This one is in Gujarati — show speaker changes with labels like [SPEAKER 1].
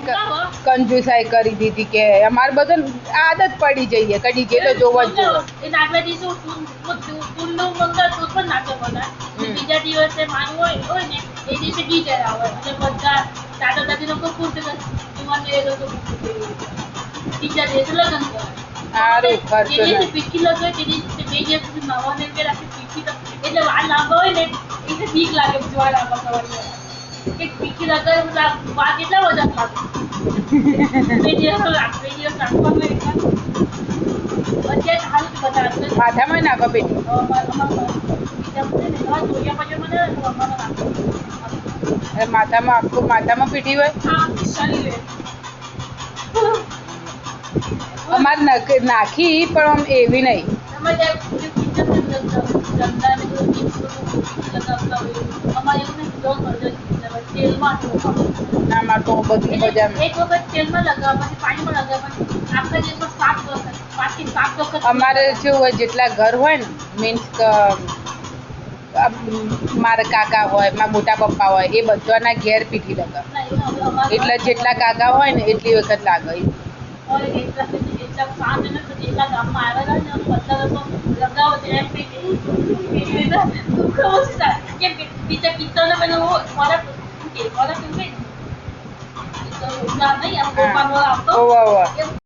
[SPEAKER 1] કંજુસાઈ કરી દીધી કે અમારે બધું આદત પડી જઈએ કદી જે તો જોવા જ જોઈએ.
[SPEAKER 2] એ આગલા દિવસે ઊંડું મંગળ તો પણ નાચો બધા બીજા દિવસે મારું હોય ને એ દિવસે ગીત આવે એટલે બધા દાદા દાદી લોકો ખુશ મને એ લોકો બીજા દિવસે લગ્ન કરે.
[SPEAKER 1] સારું ખર્ચો
[SPEAKER 2] જે પીઠી લગાવે તે દિવસે 2 દિવસ સુધી નવા ને કે રાખી પીઠી એટલે વાળ લાંબા હોય ને એટલે બીક લાગે વાળ લાંબા થવાની કે પીઠી લગાવે એટલે વાળ કેટલા બધા થાય. 2 દિવસ રાખવાનું અત્યારે સારું બધા
[SPEAKER 1] માથામાં નાખો પેટી માથામાં આખું માથામાં પીટી હોય અમારે નાખી પણ આમ એવી નહીં. ના મારે તો બધી મજા
[SPEAKER 2] એક વખત તેલમાં લગાવવા પછી પાણીમાં લગાવવા આખા દિવસમાં 5 વખત
[SPEAKER 1] અમારે શું હોય જેટલા ઘર હોય ને મીન્સ મારા કાકા હોય મારા મોટા પપ્પા હોય એ બધાના ઘેર પીઠી લગાવે એટલે જેટલા કાકા હોય ને એટલી વખત લાગે.
[SPEAKER 2] બીજા પિત્તળને પેલું નહીં